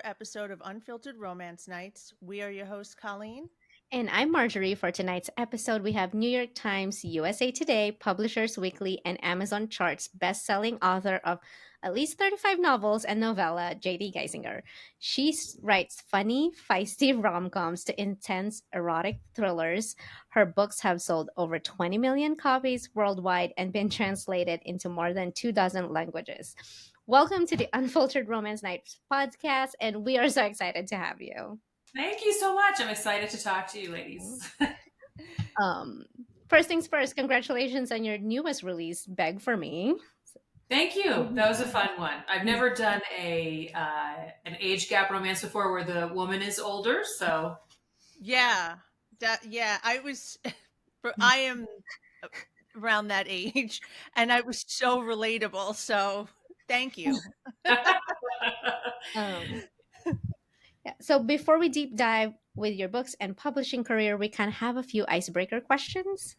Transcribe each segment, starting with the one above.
episode of Unfiltered Romance Nights. We are your hosts, Colleen. And I'm Marjorie. For tonight's episode, we have New York Times, USA Today, Publishers Weekly, and Amazon Charts best-selling author of at least 35 novels and novella, J.D. Geissinger. Writes funny, feisty rom-coms to intense erotic thrillers. Her books have sold over 20 million copies worldwide and been translated into more than 2 dozen languages. Welcome to the Unfiltered Romance Nights podcast, and we are so excited to have you. Thank you so much. I'm excited to talk to you, ladies. Um, First things first, congratulations on your newest release, Beg for Me. Thank you. That was a fun one. I've never done an age gap romance before where the woman is older, so Yeah, I am around that age, and I was so relatable. So thank you. Yeah. So before we deep dive with your books and publishing career, we can have a few icebreaker questions.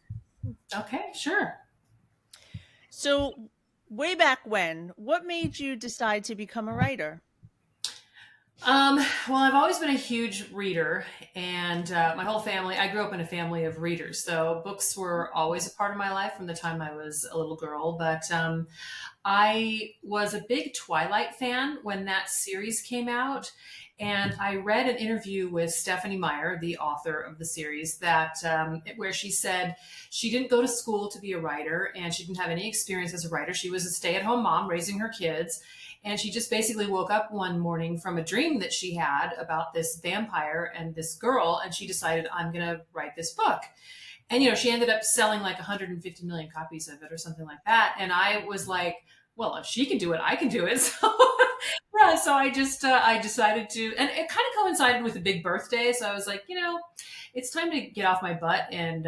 Okay, sure. So way back when, what made you decide to become a writer? Well, I've always been a huge reader, and my whole family, I grew up in a family of readers. So books were always a part of my life from the time I was a little girl. But I was a big Twilight fan when that series came out. And I read an interview with Stephanie Meyer, the author of the series, that where she said she didn't go to school to be a writer and she didn't have any experience as a writer. She was a stay-at-home mom raising her kids. And she just basically woke up one morning from a dream that she had about this vampire and this girl. And she decided, I'm going to write this book. And, she ended up selling like 150 million copies of it or something like that. And I was like, well, if she can do it, I can do it. So, yeah, so I just, I decided to, and it kind of coincided with a big birthday. So I was like, it's time to get off my butt and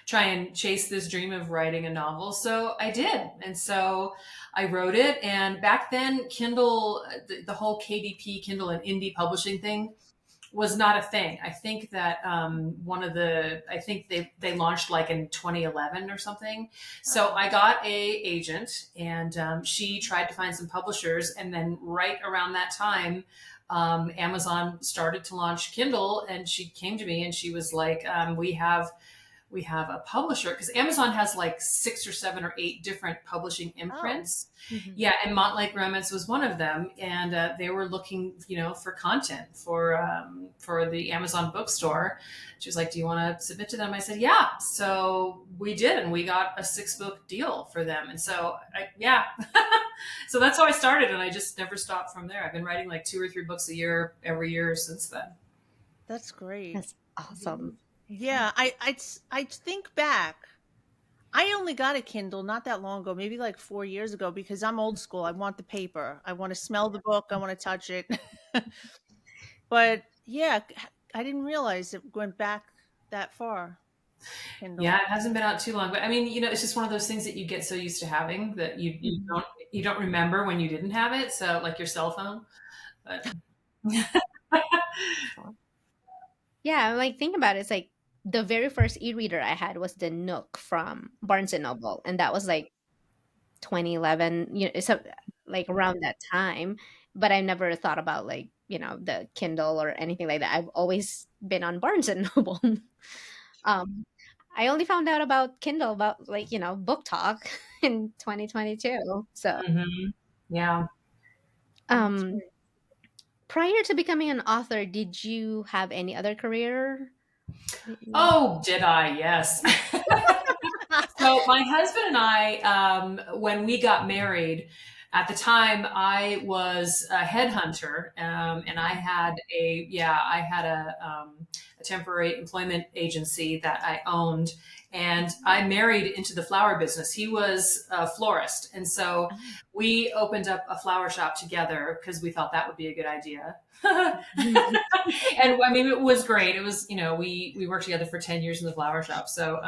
try and chase this dream of writing a novel. So I did. And so I wrote it. And back then, Kindle, the whole KDP, Kindle and indie publishing thing was not a thing. I think that I think they launched like in 2011 or something. So I got a agent and she tried to find some publishers. And then right around that time, Amazon started to launch Kindle, and she came to me and she was like, we have a publisher, because Amazon has like 6 or 7 or 8 different publishing imprints. Oh. Mm-hmm. Yeah, and Montlake Romance was one of them, and they were looking, for content for the Amazon bookstore. She was like, "Do you want to submit to them?" I said, "Yeah." So we did, and we got a 6-book deal for them, and so so that's how I started, and I just never stopped from there. I've been writing like 2 or 3 books a year every year since then. That's great. That's awesome. Yeah, I think back. I only got a Kindle not that long ago, maybe like 4 years ago, because I'm old school. I want the paper. I want to smell the book. I want to touch it. But yeah, I didn't realize it went back that far. Kindle. Yeah, it hasn't been out too long, but I mean, it's just one of those things that you get so used to having that you don't remember when you didn't have it. So like your cell phone. But yeah, like think about it. It's like the very first e-reader I had was the Nook from Barnes and Noble, and that was like 2011, so like around that time. But I never thought about like the Kindle or anything like that. I've always been on Barnes and Noble. I only found out about Kindle about like Book Talk in 2022. So yeah. Prior to becoming an author, did you have any other career? Oh, did I? Yes. So my husband and I, when we got married, at the time I was a headhunter, and I had a temporary employment agency that I owned, and I married into the flower business. He was a florist, and so we opened up a flower shop together because we thought that would be a good idea. And I mean, it was great. It was, we worked together for 10 years in the flower shop. So,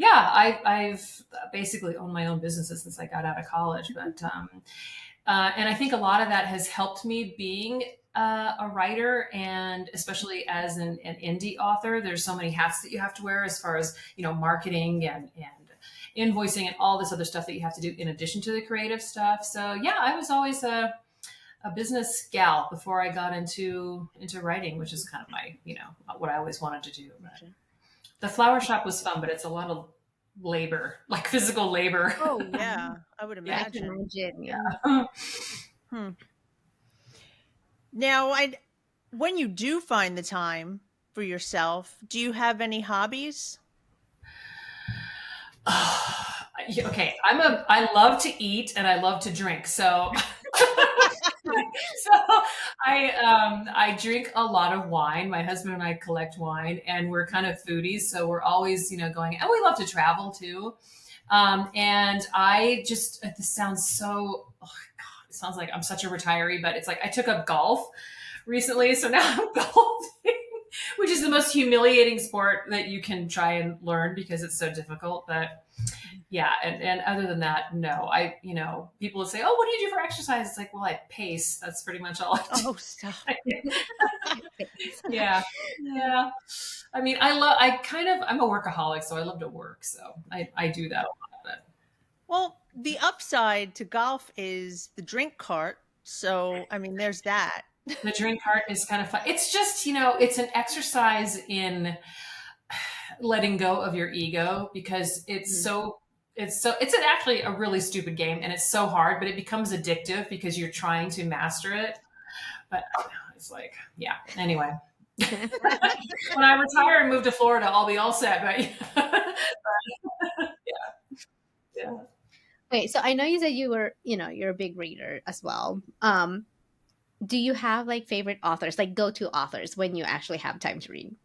I've basically owned my own businesses since I got out of college. But, and I think a lot of that has helped me being a writer, and especially as an indie author. There's so many hats that you have to wear as far as, marketing and invoicing and all this other stuff that you have to do in addition to the creative stuff. So yeah, I was always a a business gal before I got into writing, which is kind of my, what I always wanted to do. But the flower shop was fun, but it's a lot of labor, like physical labor. Oh yeah, I would Yeah. I can imagine. imagine. Yeah. Hmm. Now, when you do find the time for yourself, do you have any hobbies? Okay, I love to eat and I love to drink. So so I drink a lot of wine. My husband and I collect wine, and we're kind of foodies, so we're always, going, and we love to travel too. And I just, this sounds so, oh God, it sounds like I'm such a retiree, but it's like I took up golf recently, so now I'm golfing, which is the most humiliating sport that you can try and learn because it's so difficult. But yeah, and other than that, no. People will say, "Oh, what do you do for exercise?" It's like, well, I pace. That's pretty much all I do. Oh, stop. Yeah, yeah. I mean, I'm a workaholic, so I love to work. So I do that a lot. But Well, the upside to golf is the drink cart. So, I mean, there's that. the drink cart is kind of fun. It's just, it's an exercise in letting go of your ego because it's actually a really stupid game and it's so hard, but it becomes addictive because you're trying to master it. But it's like, yeah. Anyway, when I retire and move to Florida, I'll be all set. But yeah. Okay, so I know you said you're a big reader as well. Do you have like favorite authors, like go-to authors when you actually have time to read?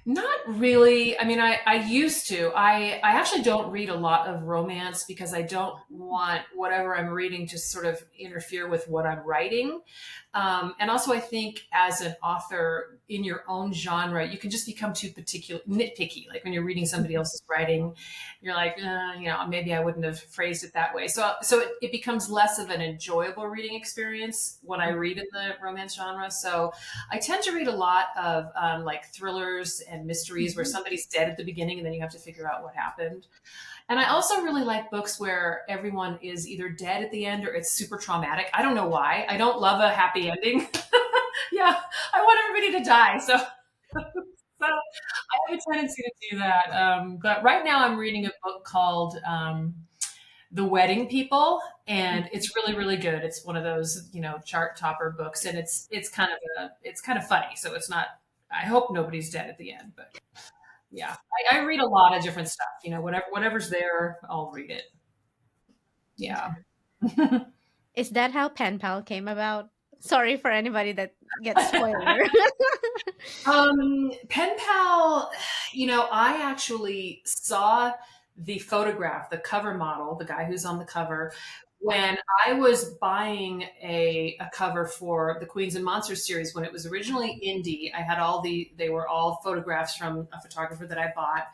Not really. I mean, I used to. I actually don't read a lot of romance because I don't want whatever I'm reading to sort of interfere with what I'm writing. And also, I think as an author in your own genre, you can just become too particular, nitpicky. Like when you're reading somebody else's writing, you're like, maybe I wouldn't have phrased it that way. So it becomes less of an enjoyable reading experience when I read in the romance genre. So I tend to read a lot of like thrillers and mysteries where somebody's dead at the beginning and then you have to figure out what happened. And I also really like books where everyone is either dead at the end or it's super traumatic. I don't know why. I don't love a happy ending. Yeah, I want everybody to die. So I have a tendency to do that. But right now I'm reading a book called The Wedding People, and it's really, really good. It's one of those, chart topper books, and it's kind of funny. So it's not. I hope nobody's dead at the end, but yeah, I read a lot of different stuff. Whatever's there, I'll read it. Yeah. Is that how Pen Pal came about? Sorry for anybody that gets spoiler. Pen Pal, I actually saw the photograph, the cover model, the guy who's on the cover, when I was buying a cover for the Queens and Monsters series when it was originally indie. I had they were all photographs from a photographer that I bought.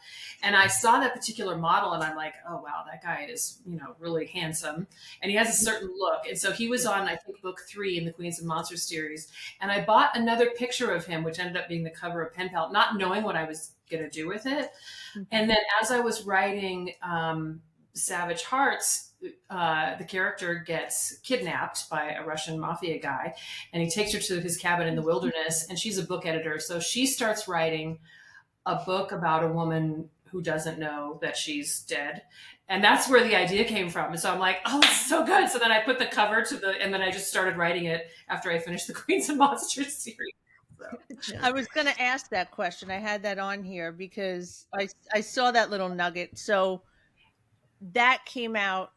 And I saw that particular model and I'm like, oh wow, that guy is, really handsome. And he has a certain look. And so he was on, I think, book 3 in the Queens and Monsters series. And I bought another picture of him, which ended up being the cover of Pen Pal, not knowing what I was going to do with it. And then as I was writing Savage Hearts, the character gets kidnapped by a Russian mafia guy, and he takes her to his cabin in the wilderness, and she's a book editor. So she starts writing a book about a woman who doesn't know that she's dead. And that's where the idea came from. And so I'm like, oh, this is so good. So then I put the cover and then I just started writing it after I finished the Queens and Monsters series. So. I was going to ask that question. I had that on here because I saw that little nugget. So that came out,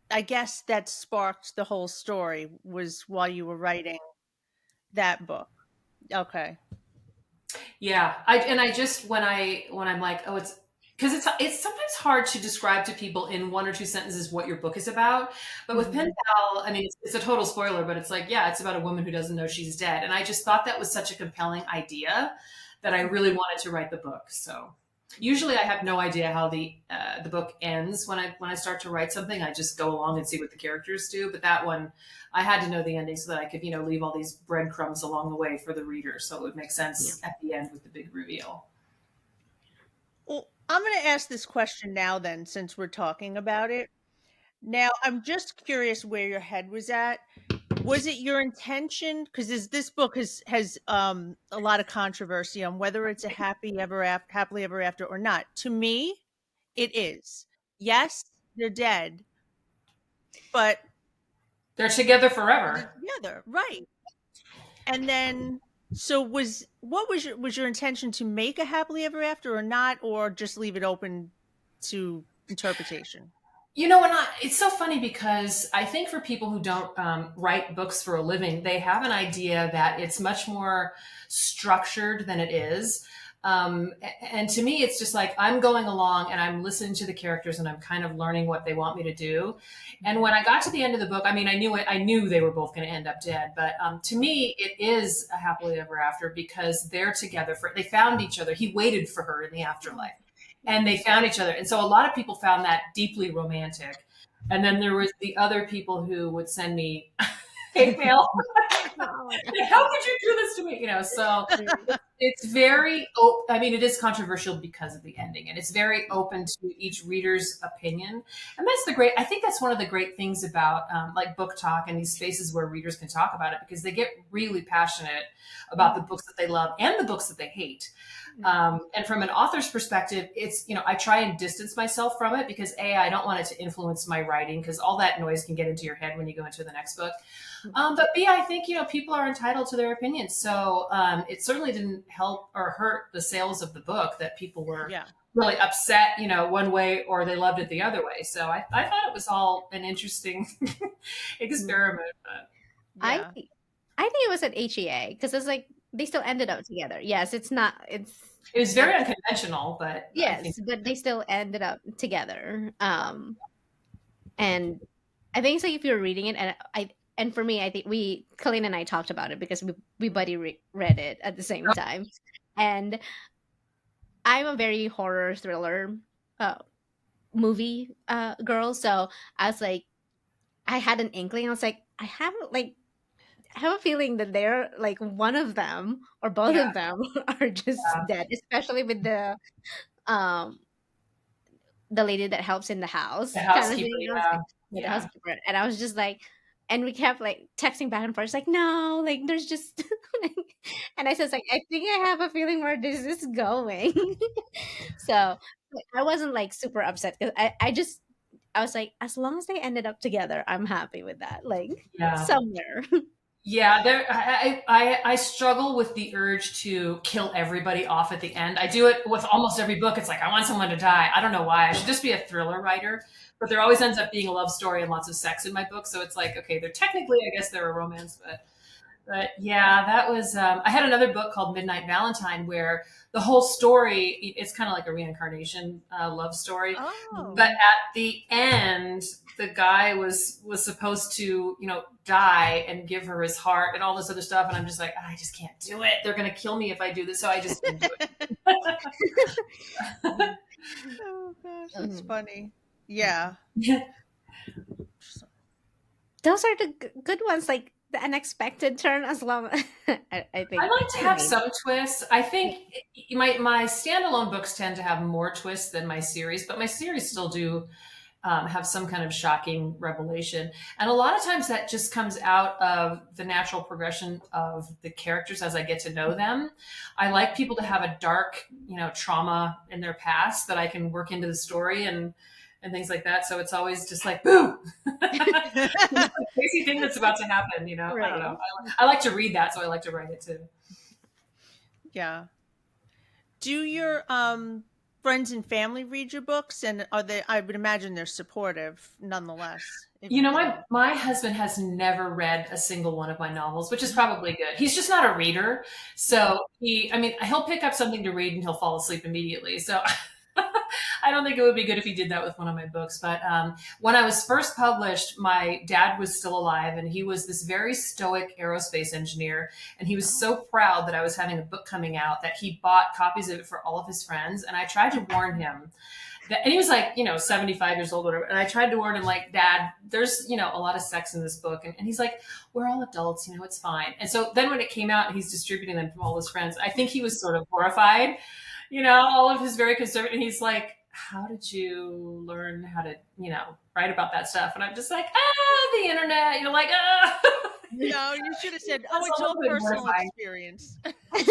I guess that sparked the whole story was while you were writing that book. Okay. Yeah. I just, when I'm like, oh, it's because it's sometimes hard to describe to people in 1 or 2 sentences what your book is about. But with Pen Pal, I mean, it's a total spoiler, but it's like, yeah, it's about a woman who doesn't know she's dead. And I just thought that was such a compelling idea that I really wanted to write the book. So usually I have no idea how the book ends when I start to write something. I just go along and see what the characters do. But that one, I had to know the ending so that I could, leave all these breadcrumbs along the way for the reader. So it would make sense at the end with the big reveal. Well, I'm going to ask this question now then, since we're talking about it. Now, I'm just curious where your head was at. Was it your intention? Because this book has a lot of controversy on whether it's a happily ever after or not. To me, it is. Yes, they're dead, but They're together they're forever. together, right? And then, so what was your intention to make a happily ever after or not, or just leave it open to interpretation? You know, it's so funny because I think for people who don't write books for a living, they have an idea that it's much more structured than it is. And to me, it's just like I'm going along and I'm listening to the characters and I'm kind of learning what they want me to do. And when I got to the end of the book, I mean, I knew it. I knew they were both going to end up dead. But to me, it is a happily ever after because they're together. They found each other. He waited for her in the afterlife and they found each other. And so a lot of people found that deeply romantic. And then there was the other people who would send me hate mail. Like, how could you do this to me? You know, so it's very, I mean, it is controversial because of the ending, and it's very open to each reader's opinion. And that's I think that's one of the great things about like book talk and these spaces where readers can talk about it because they get really passionate about the books that they love and the books that they hate. And from an author's perspective, it's, you know, I try and distance myself from it because I don't want it to influence my writing because all that noise can get into your head when you go into the next book. But B, I think, you know, people are entitled to their opinions. So it certainly didn't help or hurt the sales of the book that people were Yeah. really upset, you know, one way or they loved it the other way. So I thought it was all an interesting experiment. But. I Yeah. I think it was at HEA because it's like they still ended up together. Yes, it's not. It was very unconventional, but I think, Yes, but they still ended up together. And I think it's like if you're reading it, and for me, I think Colleen and I talked about it because we buddy read it at the same time, and I'm a very horror thriller movie girl, so I was like, I had an inkling. I was like, I have a feeling that they're like one of them or both yeah, of them are just yeah, dead, especially with um the lady that helps in the the house kind of housekeeper, thing. I was yeah, like, yeah, the yeah, housekeeper, and I was just like, and we kept like texting back and forth. It's like, no, like there's just, like, and I said like, I think I have a feeling where this is going. So like, I wasn't like super upset because I was like, as long as they ended up together, I'm happy with that. Like yeah. somewhere. Yeah, I struggle with the urge to kill everybody off at the end. I do it with almost every book. It's like I want someone to die. I don't know why. I should just be a thriller writer. But there always ends up being a love story and lots of sex in my book. So it's like, okay, they're technically, I guess they're a romance, but yeah, that was. I had another book called Midnight Valentine where the whole story, it's kind of like a reincarnation love story, but Oh. at the end, the guy was supposed to, you know, die and give her his heart and all this other stuff, and I'm just like, I just can't do it. They're gonna kill me if I do this, so I just didn't do it. Oh gosh, that's Mhm. funny. Yeah. Those are the good ones, like the unexpected turn. As long, I I think like to for have me. some twists. I think my standalone books tend to have more twists than my series, but my series still do have some kind of shocking revelation. And a lot of times that just comes out of the natural progression of the characters as I get to know them. I like people to have a dark, you know, trauma in their past that I can work into the story and things like that. So it's always just like, boo, crazy thing that's about to happen. You know, I don't Right. know. I like to read that, so I like to write it too. Yeah. Do your friends and family read your books, and are they, I would imagine they're supportive nonetheless if You you know, put my out. my husband has never read a single one of my novels, which is probably good. He's just not a reader. So I mean, he'll pick up something to read and he'll fall asleep immediately. So I don't think it would be good if he did that with one of my books. But when I was first published, my dad was still alive and he was this very stoic aerospace engineer. And he was Oh. so proud that I was having a book coming out that he bought copies of it for all of his friends. And I tried to warn him and he was like, you know, 75 years old, whatever. And I tried to warn him, like, Dad, there's, you know, a lot of sex in this book. And he's like, we're all adults, you know, it's fine. And so then when it came out, he's distributing them to all his friends. I think he was sort of horrified, you know, all of his very conservative. And he's like, how did you learn how to, write about that stuff? And I'm just like, the internet. You're like, No, you should have said, "Oh, That's it's a all little bit personal mortifying. experience." That's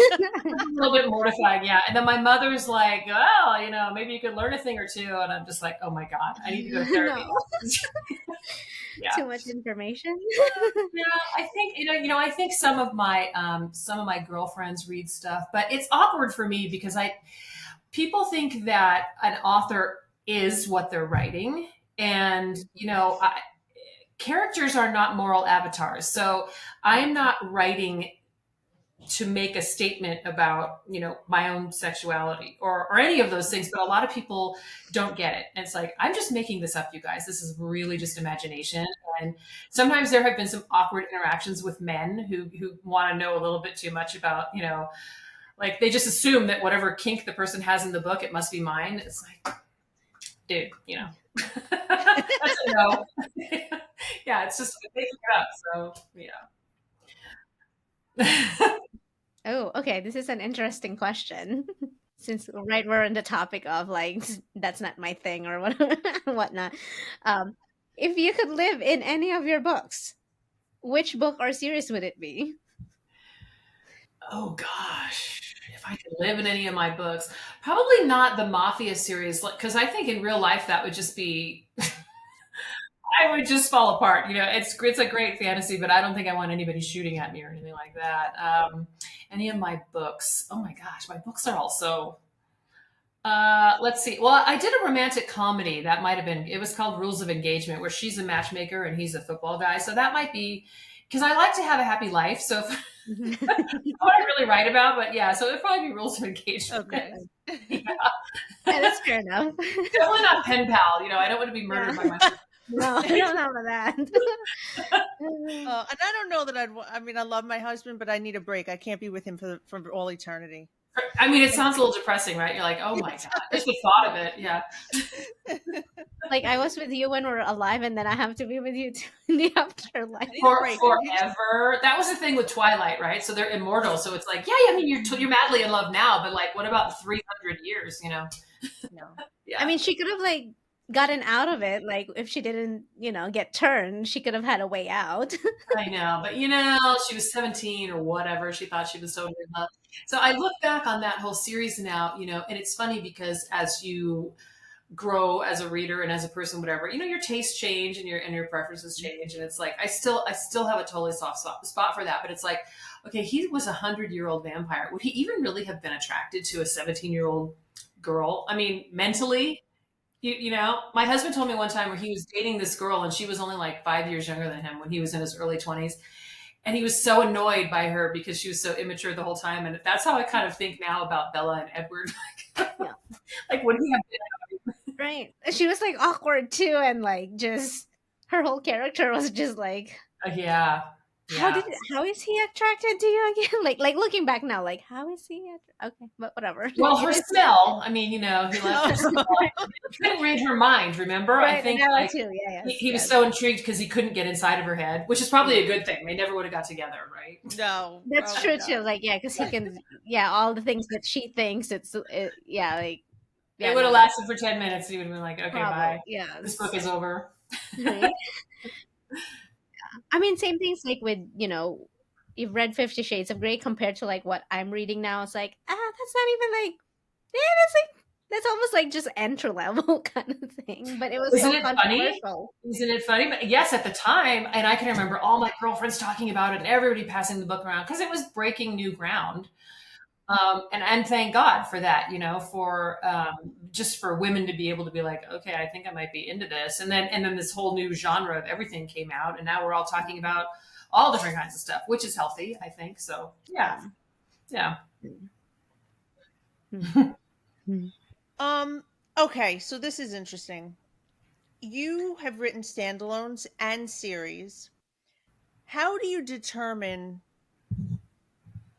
a little bit mortifying, yeah. And then my mother's like, well, maybe you could learn a thing or two. And I'm just like, oh my God, I need to go to therapy. No. Yeah. Too much information. Yeah, I think I think some of my girlfriends read stuff, but it's awkward for me because people think that an author is what they're writing, and characters are not moral avatars. So I'm not writing to make a statement about my own sexuality or any of those things, but a lot of people don't get it, and it's like, I'm just making this up, you guys. This is really just imagination. And sometimes there have been some awkward interactions with men who want to know a little bit too much about, like they just assume that whatever kink the person has in the book, it must be mine. It's like, dude, that's a no. Yeah, it's just making it up. So yeah. Oh, okay. This is an interesting question. Since we're on the topic of like that's not my thing or whatever whatnot. Um, if you could live in any of your books, which book or series would it be? Oh gosh, if I could live in any of my books, probably not the Mafia series, because I think in real life that would just be, I would just fall apart. It's a great fantasy, but I don't think I want anybody shooting at me or anything like that. Any of my books, oh my gosh, my books are all so. Let's see. Well, I did a romantic comedy that might have been. It was called Rules of Engagement, where she's a matchmaker and he's a football guy. So that might be because I like to have a happy life. So if, what I really write about, but yeah, so it'd probably be Rules of Engagement. Okay. Yeah. Yeah, that's fair enough. Definitely not pen pal. I don't want to be murdered by my sister. No, I don't have that. And I don't know that I mean, I love my husband, but I need a break. I can't be with him for all eternity. I mean, it sounds a little depressing, right? You're like, oh my God, just the thought of it. Yeah. Like I was with you when we're alive, and then I have to be with you too in the afterlife. Forever. That was the thing with Twilight, right? So they're immortal. So it's like, yeah, I mean, you're madly in love now, but like, what about 300 years? No. Yeah. I mean, she could have like gotten out of it. Like if she didn't, get turned, she could have had a way out. I know, but she was 17 or whatever. She thought she was totally in love. So I look back on that whole series now, and it's funny because as you grow as a reader and as a person, whatever, your tastes change and your preferences change. And it's like, I still have a totally soft spot for that. But it's like, okay, he was 100-year-old vampire. Would he even really have been attracted to a 17-year-old girl? I mean, mentally, my husband told me one time where he was dating this girl and she was only like 5 years younger than him when he was in his early 20s. And he was so annoyed by her because she was so immature the whole time. And that's how I kind of think now about Bella and Edward. Like, would he have been? Right. She was like awkward too, and like just her whole character was just like, yeah. How is he attracted to you again? Like looking back now, like how is he? Okay, but whatever. Well, her smell. I mean, he left her smell. He couldn't read her mind. Remember, Right, I think that too. Yeah, he was so intrigued because he couldn't get inside of her head, which is probably a good thing. They never would have got together, right? No, that's true too. Like, yeah, because he can. Yeah, all the things that she thinks like. Yeah, it would have lasted for 10 minutes. He would have been like, okay, bye. Yeah, this book is over. Right? I mean, same things like with you've read 50 Shades of Grey compared to like what I'm reading now. It's like that's not even like that's almost like just entry level kind of thing. But it was Isn't so it funny? controversial. Isn't it funny? But yes, at the time, and I can remember all my girlfriends talking about it and everybody passing the book around because it was breaking new ground. And thank God for that, for just for women to be able to be like, okay, I think I might be into this. And then this whole new genre of everything came out. And now we're all talking about all different kinds of stuff, which is healthy, I think. So, yeah. Yeah. Okay, so this is interesting. You have written standalones and series. How do you determine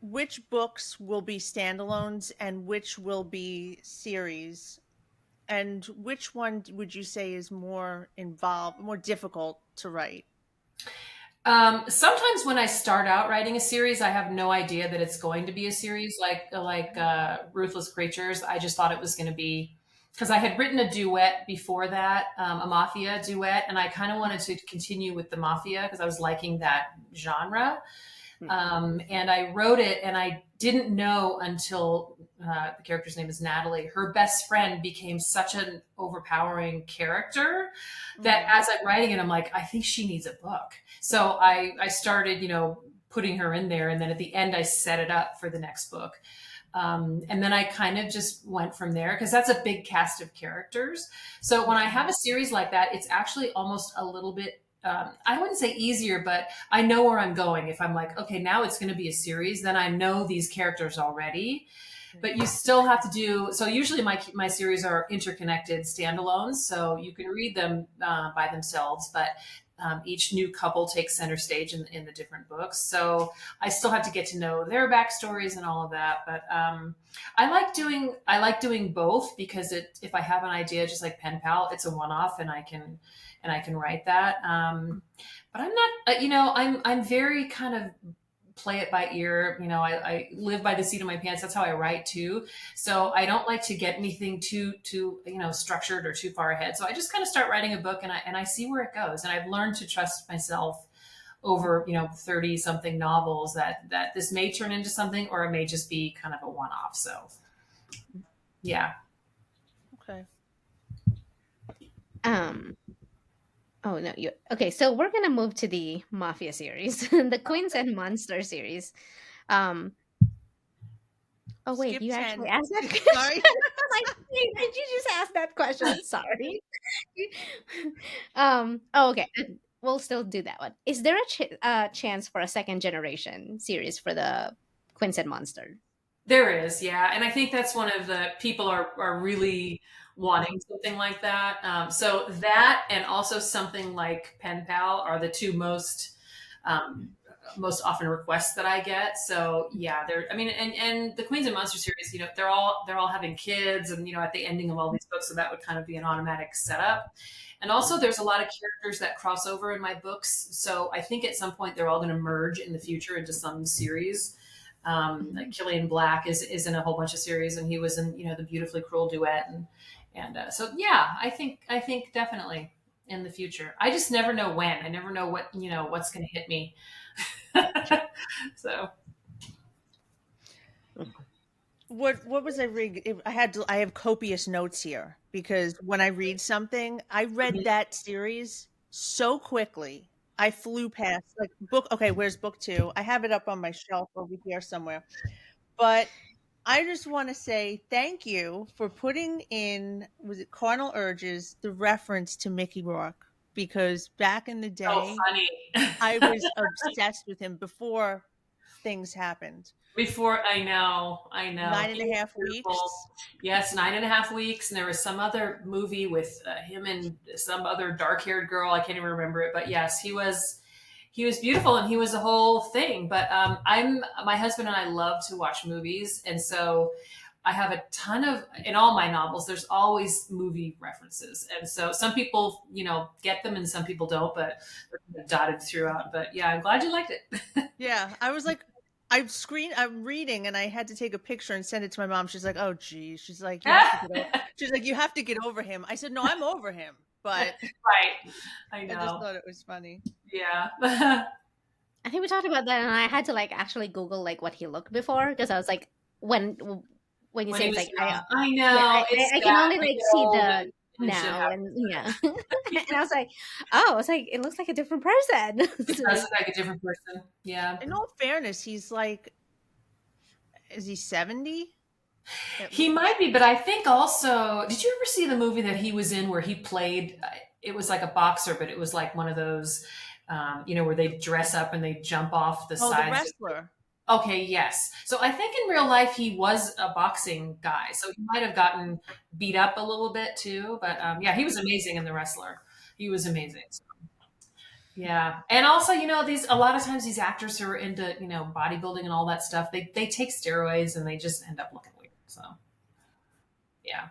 which books will be standalones and which will be series? And which one would you say is more involved, more difficult to write? Sometimes when I start out writing a series, I have no idea that it's going to be a series like Ruthless Creatures. I just thought it was going to be because I had written a duet before that, a mafia duet, and I kind of wanted to continue with the mafia because I was liking that genre. And I wrote it, and I didn't know until the character's name is Natalie. Her best friend became such an overpowering character that as I'm writing it, I'm like, I think she needs a book. So I started, putting her in there, and then at the end, I set it up for the next book. And then I kind of just went from there because that's a big cast of characters. So when I have a series like that, it's actually almost a little bit, I wouldn't say easier, but I know where I'm going. If I'm like, okay, now it's going to be a series, then I know these characters already. But you still have to do, so usually my series are interconnected standalones, so you can read them by themselves, but each new couple takes center stage in the different books. So I still have to get to know their backstories and all of that. But I like doing both because if I have an idea, just like Pen Pal, it's a one off, and I can write that. But I'm not, I'm very kind of play it by ear. I live by the seat of my pants. That's how I write too. So I don't like to get anything too structured or too far ahead. So I just kind of start writing a book, and I see where it goes. And I've learned to trust myself over 30 something novels that this may turn into something, or it may just be kind of a one off. So yeah. Okay. Oh no, you okay? So we're gonna move to the Mafia series, the Queens and Monster series. Um, oh wait, Skip you actually 10. asked that question. Sorry. Like, wait, did you just ask that question? Sorry. Oh, okay. We'll still do that one. Is there a chance for a second generation series for the Queens and Monster? There is, yeah, and I think that's one of the people are really wanting something like that. So that, and also something like Pen Pal, are the two um, most often requests that I get. So yeah, they're. I mean, and the Queens and Monster series, they're all having kids, and at the ending of all these books, so that would kind of be an automatic setup. And also, there's a lot of characters that cross over in my books, so I think at some point they're all going to merge in the future into some series. Like Killian Black is in a whole bunch of series, and he was in the Beautifully Cruel duet, and so yeah, I think definitely in the future. I just never know when. I never know what's going to hit me. So What was I reading? I have copious notes here because when I read something, I read that series so quickly. I flew past like book. Okay, where's book two? I have it up on my shelf over here somewhere. But I just want to say thank you for putting in, was it Carnal Urges, the reference to Mickey Rourke, because back in the so day, funny. I was obsessed with him before things happened. Before I know, Nine and he a was half beautiful. weeks. Yes, 9.5 weeks, and there was some other movie with him and some other dark-haired girl. I can't even remember it, but yes, he was beautiful, and he was a whole thing. But my husband and I love to watch movies, and so I have a ton of, in all my novels, there's always movie references. And so some people, get them, and some people don't, but they're dotted throughout. But yeah, I'm glad you liked it. Yeah, I was like, I'm reading and I had to take a picture and send it to my mom. She's like, "Oh, geez." She's like, she's like, "You have to get over him." I said, "No, I'm over him," but Right. I I just know. thought it was funny. Yeah. I think we talked about that, and I had to like actually Google like what he looked before because I was like, when when you When say he it's was like young. I yeah, know. It's I can sad. only We like get see old, the and shit now, and happens. yeah, and I was like, oh, it's like it looks like a different person. It does look like a different person. Yeah. In all fairness, he's like, is he 70 at He least? might be, but I think also, did you ever see the movie that he was in where he played, it was like a boxer, but it was like one of those, where they dress up and they jump off the Oh, the sides. wrestler. Okay, yes. So I think in real life he was a boxing guy. So he might have gotten beat up a little bit too. But yeah, he was amazing in The Wrestler. He was amazing. So, yeah. And also, these a lot of times these actors who are into, bodybuilding and all that stuff, they take steroids and they just end up looking weird. So yeah.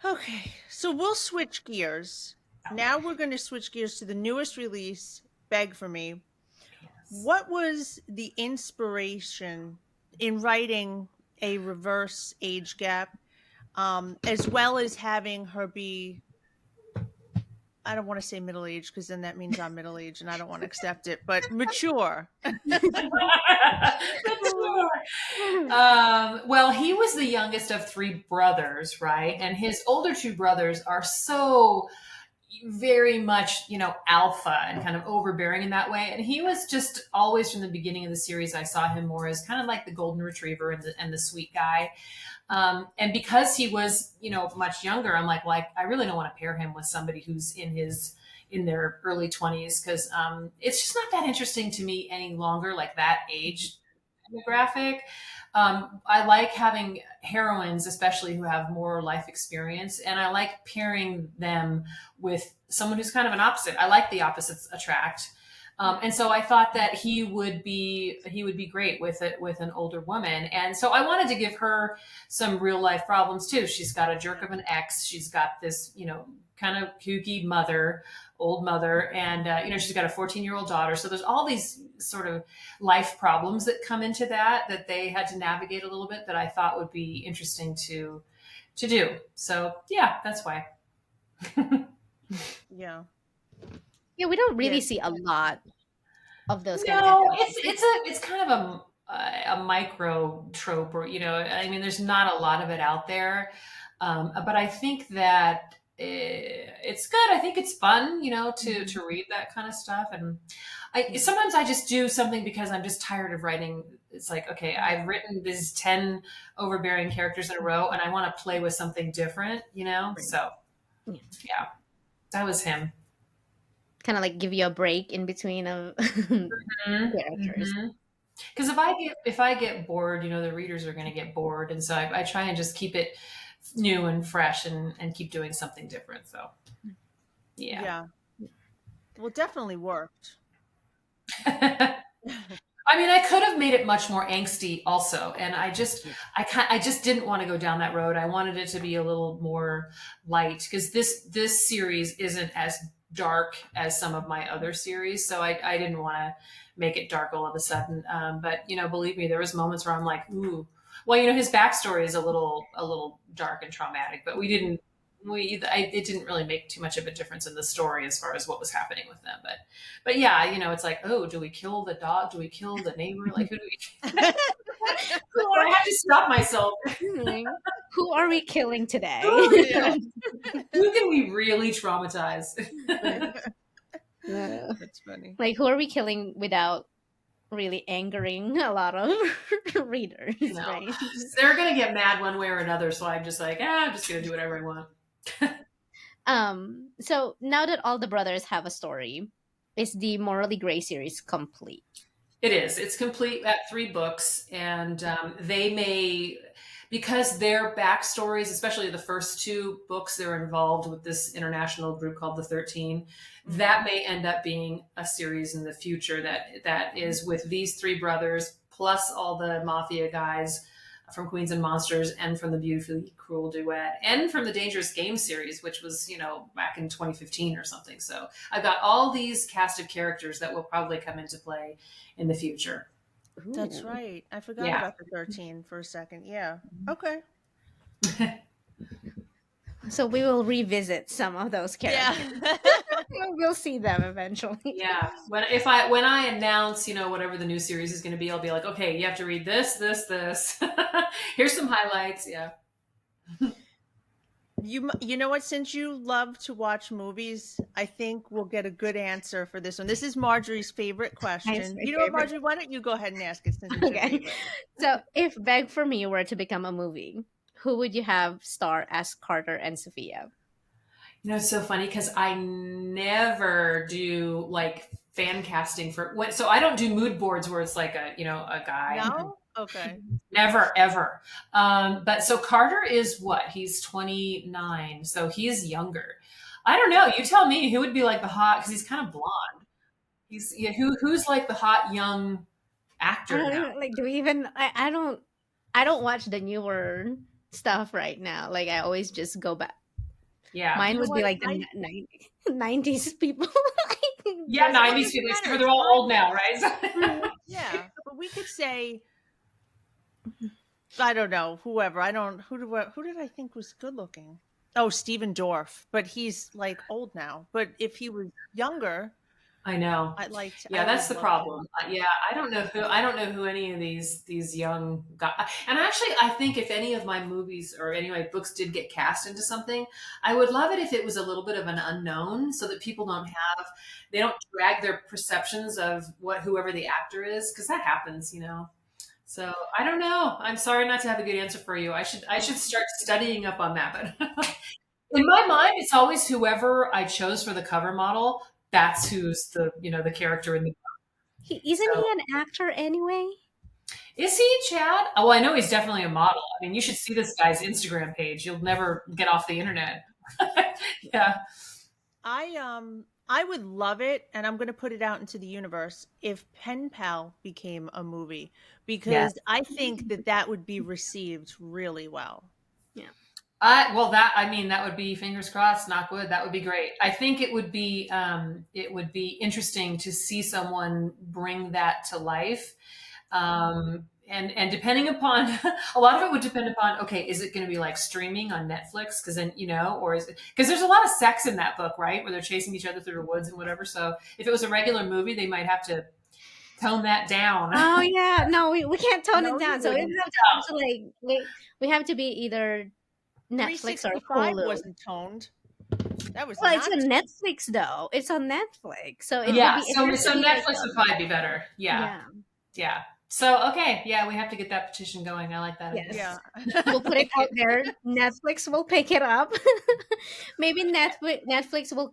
Okay, so we'll switch gears. Now we're going to switch gears to the newest release, Beg for Me. Yes. What was the inspiration in writing a reverse age gap? as well as having her be, I don't want to say middle aged because then that means I'm middle aged and I don't want to accept it, but mature. Sure. Well, he was the youngest of three brothers, right? And his older two brothers are so very much, alpha and kind of overbearing in that way. And he was just always from the beginning of the series, I saw him more as kind of like the golden retriever and the sweet guy. And because he was, much younger, I'm like, well, I really don't want to pair him with somebody who's in their early 20s because it's just not that interesting to me any longer, like that age demographic. I like having heroines, especially who have more life experience, and I like pairing them with someone who's kind of an opposite. I like the opposites attract, and so I thought that he would be great with it with an older woman, and so I wanted to give her some real life problems too. She's got a jerk of an ex. She's got this, kind of kooky old mother, and she's got a 14-year-old daughter. So there's all these sort of life problems that come into that they had to navigate a little bit that I thought would be interesting to do. So yeah, that's why. Yeah. Yeah, we don't really Yeah. see a lot of those kind of No, episodes. it's kind of a micro trope, or I mean, there's not a lot of it out there, but I think that it's good. I think it's fun, to read that kind of stuff. And sometimes I just do something because I'm just tired of writing. It's like, okay, I've written these 10 overbearing characters in a row, and I want to play with something different, So yeah, that was him. Kind of like give you a break in between of characters. Because if I get bored, the readers are going to get bored, and so I try and just keep it new and fresh and keep doing something different. So yeah. Yeah. Well, definitely worked. I mean, I could have made it much more angsty also, and I just didn't want to go down that road. I wanted it to be a little more light because this series isn't as dark as some of my other series, so I didn't want to make it dark all of a sudden. But believe me, there was moments where I'm like, ooh. Well, his backstory is a little dark and traumatic, but it didn't really make too much of a difference in the story as far as what was happening with them. But yeah, it's like, oh, do we kill the dog? Do we kill the neighbor? Like, who do we? I have to stop myself. Who are we killing today? Who can we really traumatize? That's funny. Like, who are we killing without really angering a lot of readers? No. Right? They're gonna get mad one way or another, so I'm just like, I'm just gonna do whatever I want. So now that all the brothers have a story, is the Morally Gray series complete? It is. It's complete at 3 books, and they may, because their backstories, especially the first 2 books, they're involved with this international group called the 13. That may end up being a series in the future that is with these 3 brothers plus all the mafia guys from Queens and Monsters and from the Beautifully Cruel Duet and from the Dangerous Game series, which was, back in 2015 or something. So I've got all these cast of characters that will probably come into play in the future. That's right. I forgot about the 13 for a second. Yeah. Okay. So we will revisit some of those characters. Yeah. We'll see them eventually. Yeah. When I announce, whatever the new series is going to be, I'll be like, okay, you have to read this. Here's some highlights. Yeah. You know what? Since you love to watch movies, I think we'll get a good answer for this one. This is Marjorie's favorite question. You know what, Marjorie? Why don't you go ahead and ask it since it's your favorite? So, if Beg for Me were to become a movie, who would you have star as Carter and Sophia? It's so funny because I never do like fan casting so I don't do mood boards where it's like a guy. No? Okay. Never, ever. But so Carter is what? He's 29, so he's younger. I don't know. You tell me who would be like the hot, because he's kind of blonde. Who's like the hot young actor now? Like, do we even? I don't watch the newer stuff right now. Like, I always just go back. Yeah, mine would be like the 90s people. Yeah, 90s people. They're all old now, right? Yeah, but we could say I don't know, whoever. I don't who did I think was good looking? Oh, Steven Dorff, but he's like old now. But if he was younger, I know. I Yeah, would that's have the loved him. problem. Yeah, I don't know who any of these young guys. And actually, I think if any of my movies or any of my books did get cast into something, I would love it if it was a little bit of an unknown, so that people they don't drag their perceptions of what whoever the actor is, because that happens, you know. So I don't know. I'm sorry not to have a good answer for you. I should start studying up on that. But in my mind, it's always whoever I chose for the cover model. That's who's the character in the. Isn't So he an actor anyway? is he Chad? Oh, well, I know he's definitely a model. I mean, you should see this guy's Instagram page. You'll never get off the internet. Yeah. I would love it, and I'm going to put it out into the universe if Pen Pal became a movie, Yes. because I think that that would be received really well. Yeah. Well, that I mean, that would be fingers crossed, knock wood. That would be great. I think it would be interesting to see someone bring that to life. And depending upon a lot of it would depend upon, okay, is it going to be like streaming on Netflix? Because then or is it, because there's a lot of sex in that book, right, where they're chasing each other through the woods and whatever. So if it was a regular movie, they might have to tone that down. Oh yeah, no, we can't tone it No, you down. So we wouldn't. have to actually we have to be either Netflix or 365 Hulu. wasn't toned. That was Well, it's not on toned. Netflix though. It's on Netflix, so Yeah, it so has to be like Netflix would probably be better. Yeah, yeah, yeah. So okay, yeah, we have to get that petition going. I like that idea. Yeah. yes. We'll put it out there. Netflix will pick it up. Maybe Netflix will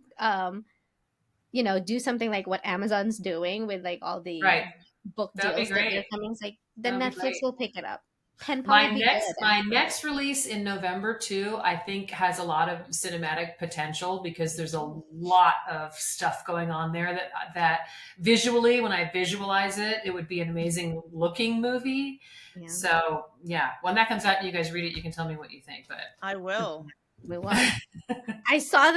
do something like what Amazon's doing with like all the Right. book That would be deals that they're great. coming. It's like That then would be Netflix great. will pick it up. Pen pal My would be next good. my next release in November too, I think has a lot of cinematic potential because there's a lot of stuff going on there that visually, when I visualize it, it would be an amazing looking movie. Yeah, So yeah, when that comes out and you guys read it, you can tell me what you think. But I will. we will. I saw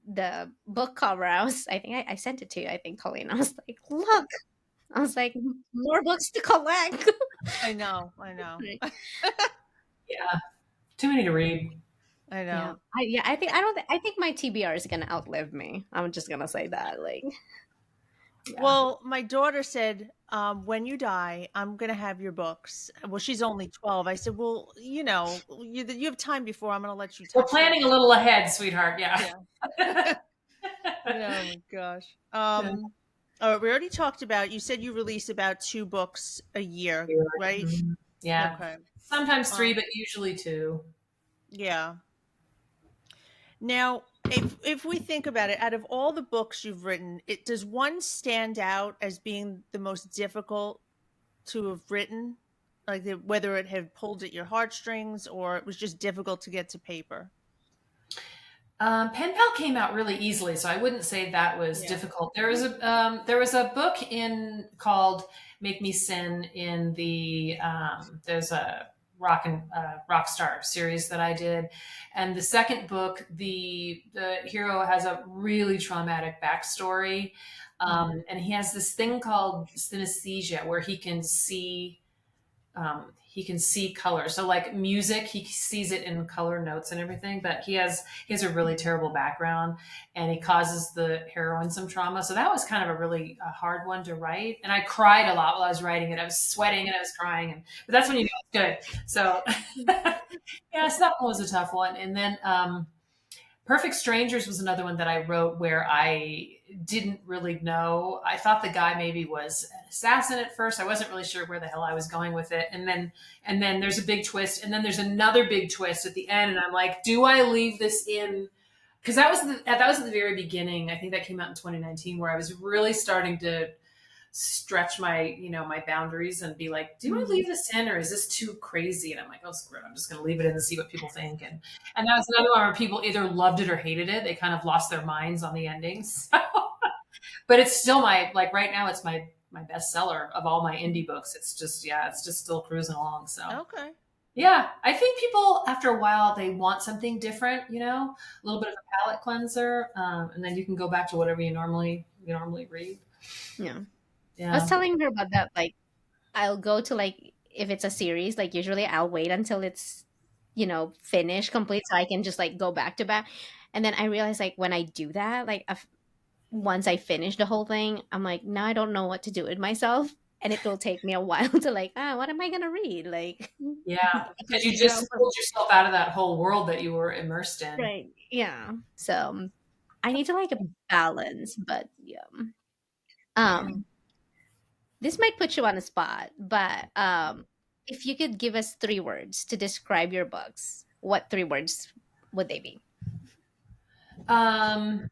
the book cover. I think I sent it to you. I think Colleen. I was like, look. I was like, more books to collect. I know. I know. Right. yeah, too many to read. I Yeah, know. I think my TBR is gonna outlive me. I'm just gonna say that. Like, yeah, Well, my daughter said, when you die, I'm going to have your books. Well, she's only 12. I said, well, you have time before I'm going to let you We're touch them. planning a little ahead, sweetheart. Yeah. Yeah. Yeah, oh my gosh. Yeah. All right, we already talked about, you said you release about 2 books a year, right? Mhm. Yeah. Okay. Sometimes three, Um, but usually two. yeah. Now, if we think about it, out of all the books you've written, does one stand out as being the most difficult to have written? Like whether it had pulled at your heartstrings or it was just difficult to get to paper? Pen Pal came out really easily, so I wouldn't say that was Yeah. difficult. There was a book in called "Make Me Sin" in the there's a rock star series that I did, and the second book, the hero has a really traumatic backstory, Mhm. and he has this thing called synesthesia where he can see color. So like music, he sees it in color notes and everything. But he has a really terrible background, and he causes the heroine some trauma. So that was kind of a really hard one to write, and I cried a lot while I was writing it. I was sweating and I was crying, but that's when you know it's good. So yeah, so that one was a tough one. And then Perfect Strangers was another one that I wrote where I didn't really know. I thought the guy maybe was an assassin at first. I wasn't really sure where the hell I was going with it. And then there's a big twist, and then there's another big twist at the end, and I'm like, do I leave this in? Because that was at the very beginning. I think that came out in 2019, where I was really starting to stretch my boundaries and be like, do I Mhm. leave this in, or is this too crazy? And I'm like, oh screw it, I'm just going to leave it in and see what people think. And that was another one where people either loved it or hated it. They kind of lost their minds on the endings. But it's still like right now it's my bestseller of all my indie books. It's just still cruising along. So Okay. yeah, I think people after a while they want something different, a little bit of a palate cleanser, and then you can go back to whatever you normally read. Yeah. I was Yeah. telling her about that. Like, I'll go to like if it's a series, like usually I'll wait until it's, finished, complete, so I can just like go back to back. And then I realize like when I do that, like once I finish the whole thing, I'm like, now I don't know what to do with myself. And it will take me a while to like, what am I gonna read? Like, Yeah, trying because to you figure out just pulled yourself out of that whole world that you were immersed in. right. Yeah. So I need to like a balance, but yeah. Um, this might put you on a spot, but if you could give us 3 words to describe your books, what 3 words would they be? Um,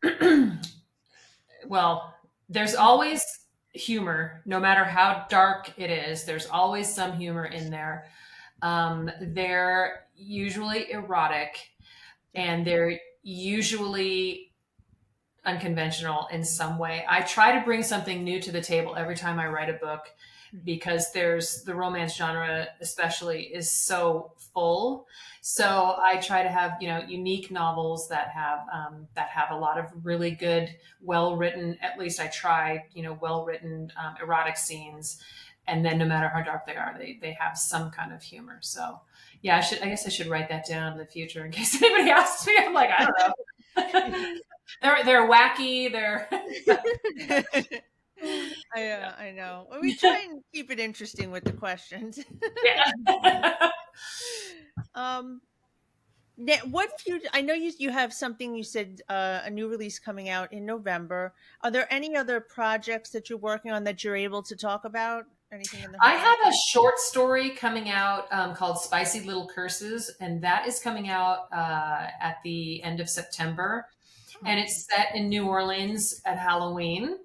well, there's always humor, no matter how dark it is. There's always some humor in there. They're usually erotic, Yeah. and they're usually unconventional in some way. I try to bring something new to the table every time I write a book, because there's the romance genre especially is so full. So I try to have, unique novels that have a lot of really good, well written, at least I try, well written erotic scenes. And then no matter how dark they are, they have some kind of humor. So yeah, I guess I should write that down in the future in case anybody asks me. I'm like, I don't know. They're wacky. They're I know. Well, we try and keep it interesting with the questions. yeah. um, what future? I know you have something. You said a new release coming out in November. Are there any other projects that you're working on that you're able to talk about? Anything in the I have a horizon? short story coming out called Spicy Little Curses, and that is coming out at the end of September. Oh. And it's set in New Orleans at Halloween.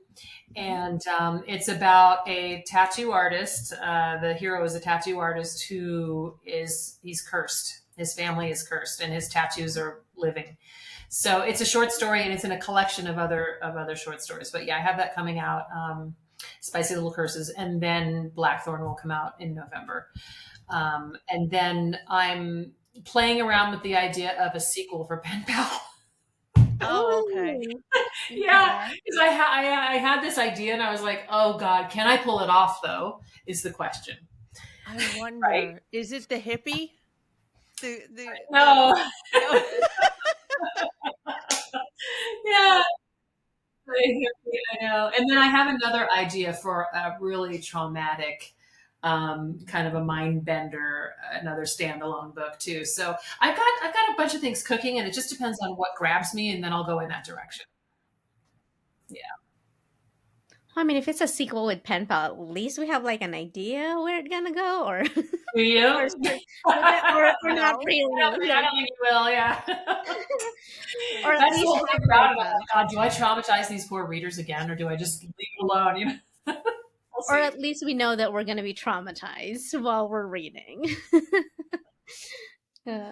And it's about a tattoo artist. The hero is a tattoo artist he's cursed. His family is cursed, and his tattoos are living. So it's a short story, and it's in a collection of other short stories. But yeah, I have that coming out. Spicy Little Curses, and then Blackthorn will come out in November. And then I'm playing around with the idea of a sequel for Pen Pal. Oh, okay. Oh, Yeah, okay. because I had this idea and I was like, oh God, can I pull it off though? Is the question, I right? wonder, is it the hippie? The No, no. yeah, I know. And then I have another idea for a really traumatic, kind of a mind bender, another standalone book too. So I've got a bunch of things cooking, and it just depends on what grabs me, and then I'll go in that direction. Yeah. I mean, if it's a sequel with pen pal, at least we have like an idea where it's gonna go, or Do you? or, or not No. really, I like, don't think you will. Yeah. or at That's the least whole have thing about like it. I'm like, God, do I traumatize these poor readers again, or do I just leave it alone? We'll or see. at least we know that we're gonna be traumatized while we're reading. Uh,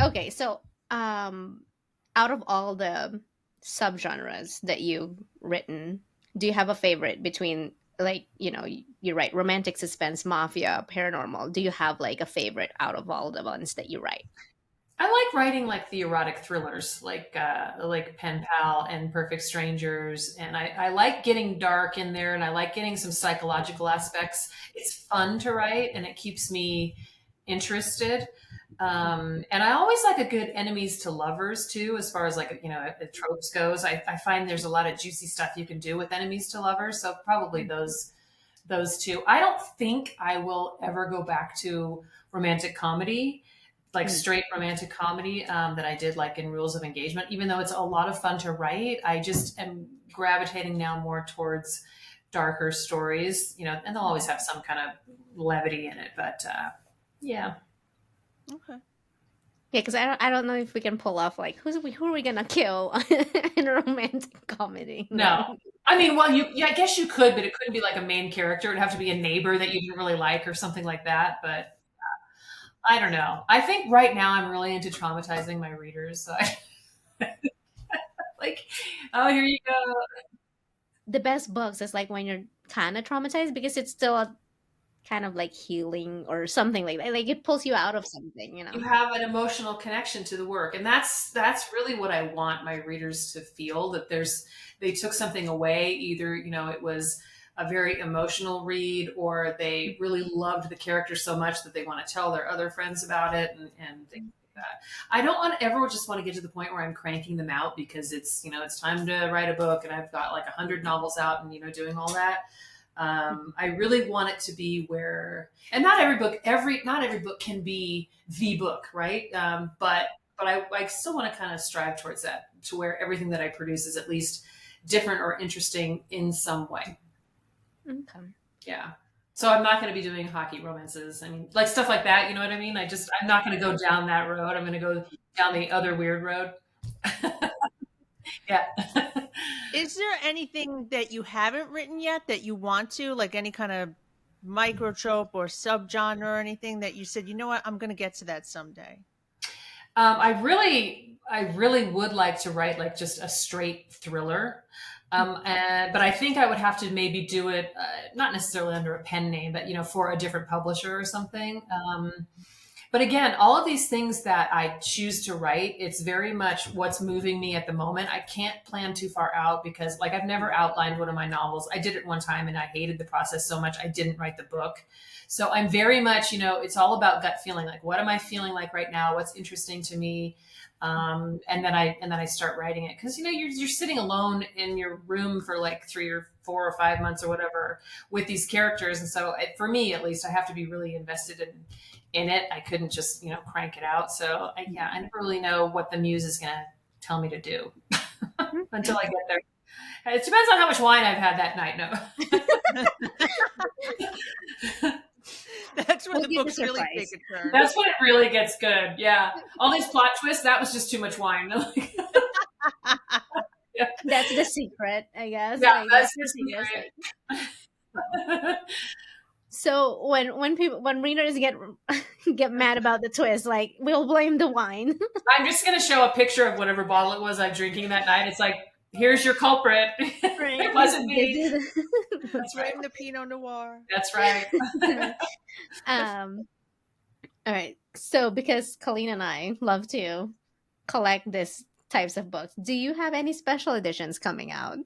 okay, so um, out of all the subgenres that you've written, do you have a favorite between like you write romantic, suspense, mafia, paranormal? Do you have like a favorite out of all the ones that you write? I like writing like the erotic thrillers, like Pen Pal and Perfect Strangers, and I like getting dark in there, and I like getting some psychological aspects. It's fun to write, and it keeps me interested. And I always like a good enemies to lovers too, as far as like the tropes goes. I find there's a lot of juicy stuff you can do with enemies to lovers, so probably those two. I don't think I will ever go back to romantic comedy, like Mm. straight romantic comedy that I did like in Rules of Engagement. Even though it's a lot of fun to write, I just am gravitating now more towards darker stories, and they'll always have some kind of levity in it. But yeah, Okay. Yeah, because I don't know if we can pull off like who are we gonna kill in a romantic comedy? no. Like, I mean, well, I guess you could, but it couldn't be like a main character. It'd have to be a neighbor that you didn't really like or something like that. But I don't know. I think right now I'm really into traumatizing my readers. So like, oh, here you go. the best books is like when you're kind of traumatized because it's still a kind of like healing or something like that. Like it pulls you out of something. You have an emotional connection to the work, and that's really what I want my readers to feel, that they took something away. Either it was a very emotional read, or they really loved the character so much that they want to tell their other friends about it, and things like that. I don't want to ever just want to get to the point where I'm cranking them out because it's, it's time to write a book and I've got like 100 novels out and, doing all that. I really want it to be where, and not every book can be the book, right? But I still want to kind of strive towards that, to where everything that I produce is at least different or interesting in some way. Okay. Yeah. So I'm not going to be doing hockey romances. I mean, like stuff like that. You know what I mean? I'm not going to go down that road. I'm going to go down the other weird road. Yeah. Is there anything that you haven't written yet that you want to, like any kind of microtrope or subgenre or anything that you said, you know what, I'm going to get to that someday? I really would like to write like just a straight thriller. But I think I would have to maybe do it, not necessarily under a pen name, but for a different publisher or something. But again, all of these things that I choose to write, it's very much what's moving me at the moment. I can't plan too far out because, like, I've never outlined one of my novels. I did it one time and I hated the process so much I didn't write the book. So I'm very much, it's all about gut feeling. Like, what am I feeling like right now? What's interesting to me? And then I start writing it because you're sitting alone in your room for like 3 or 4 or 5 months or whatever with these characters, and so for me at least, I have to be really invested in it. I couldn't just crank it out. So I never really know what the muse is going to tell me to do until I get there. It depends on how much wine I've had that night. No. That's where the books really take a turn. That's when it really gets good. Yeah. All these plot twists, that was just too much wine. Yeah. That's the secret, I guess. Yeah, like, that's the secret. So when readers get mad about the twist, like, we'll blame the wine. I'm just gonna show a picture of whatever bottle it was I'm drinking that night. It's like, here's your culprit. Right. It wasn't me. That's right. The Pinot Noir. That's right. All right. So because Kolleen and I love to collect these types of books, do you have any special editions coming out?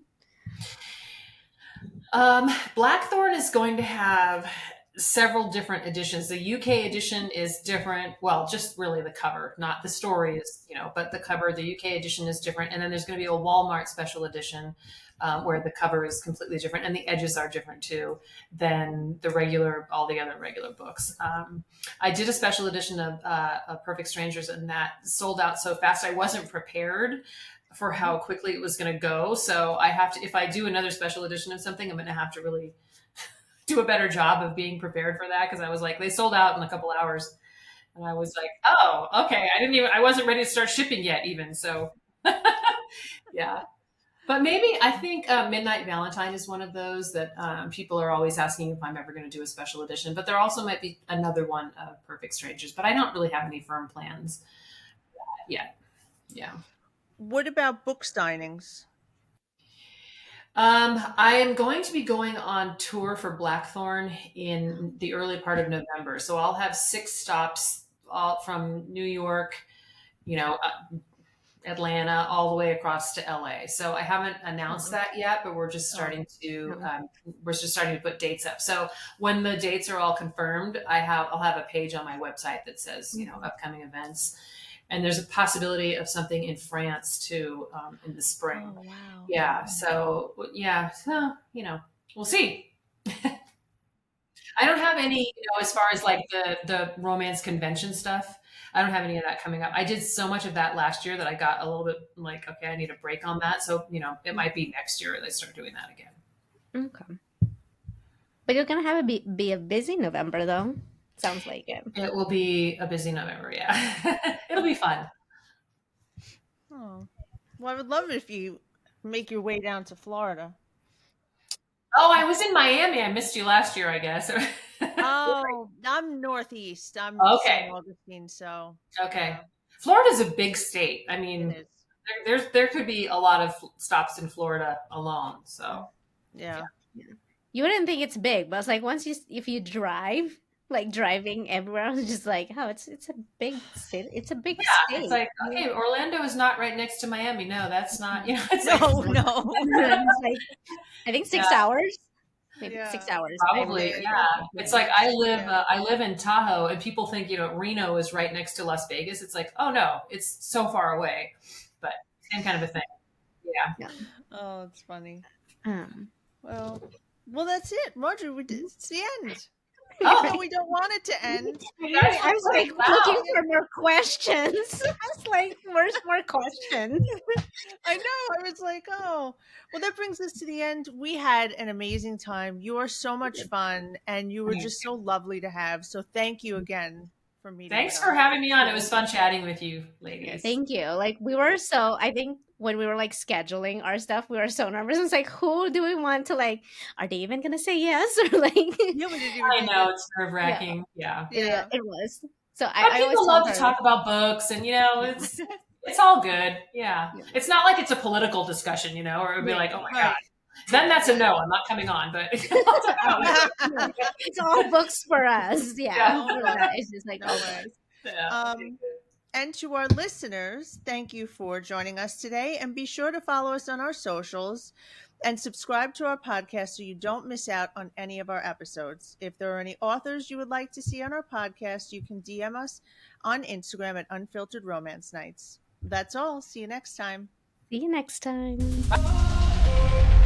Blackthorn is going to have several different editions. The UK edition is different. Well, just really the cover, not the story is, but the cover, the UK edition is different. And then there's going to be a Walmart special edition where the cover is completely different and the edges are different too than all the other regular books. I did a special edition of Perfect Strangers, and that sold out so fast. I wasn't prepared for how quickly it was going to go. So I have to, if I do another special edition of something, I'm going to have to really do a better job of being prepared for that. Cause I was like, they sold out in a couple hours and I was like, oh, okay. I wasn't ready to start shipping yet even. So yeah, but maybe I think Midnight Valentine is one of those that people are always asking if I'm ever going to do a special edition, but there also might be another one of Perfect Strangers, but I don't really have any firm plans yet. Yeah. What about book signings? I am going to be going on tour for Blackthorn in the early part of November. So I'll have 6 stops all from New York, Atlanta, all the way across to LA. So I haven't announced that yet, but we're just starting to put dates up. So when the dates are all confirmed, I'll have a page on my website that says, upcoming events. And there's a possibility of something in France too in the spring. Oh, wow. Yeah. So we'll see. I don't have any, as far as like the romance convention stuff, I don't have any of that coming up. I did so much of that last year that I got a little bit like, okay, I need a break on that. So, it might be next year they start doing that again. Okay. But you're going to have be a busy November though. Sounds like it. It will be a busy November. Yeah. It'll be fun. Oh, well, I would love it if you make your way down to Florida. Oh, I was in Miami. I missed you last year, I guess. Oh, I'm Northeast. I'm St. Augustine, so. Okay. Florida's a big state. I mean, there could be a lot of stops in Florida alone. So. Yeah. You wouldn't think it's big, but it's like if you drive, like driving everywhere, I was just like, oh, it's a big city. It's a big state. It's like, okay, Orlando is not right next to Miami. No, that's not, it's no. It's like, I think 6 hours. maybe Yeah. 6 hours. Probably, Same. yeah. It's like Yeah. I live in Tahoe, and people think Reno is right next to Las Vegas. It's like, oh no, it's so far away, but same kind of a thing. Yeah. Yeah. Oh, it's funny. Um, Well, well, that's it, Roger. It's the end. Even though Oh, we don't want it to end. you guys I were was quick. like looking Wow. for more questions. I was like, where's more questions? I know. I was like, oh, well, that brings us to the end. We had an amazing time. You are so much fun, and you were just so lovely to have. So thank you again for meeting with Thanks for us. having me on. It was fun chatting with you, Yeah, ladies. thank you. Like we were so I think when we were like scheduling our stuff, we were so nervous. It's like, who do we want to like? Are they even gonna say yes or like? Yeah, we didn't even I think know it. it's nerve Yeah, wracking. Yeah. yeah, Yeah. it was. So But I always people tell love to her, talk about books, and yeah, it's all good. Yeah. yeah, It's not like it's a political discussion, or it'd be yeah, like, oh yeah. my God. Right. Then that's a no. I'm not coming on, but Oh yeah, yeah. It's all books for us. Yeah, yeah. No for that, way. it's just like No all way. books. Yeah. Okay, Um, and to our listeners, thank you for joining us today. And be sure to follow us on our socials and subscribe to our podcast so you don't miss out on any of our episodes. If there are any authors you would like to see on our podcast, you can DM us on Instagram at Unfiltered Romance Nights. That's all. See you next time. See you next time. good.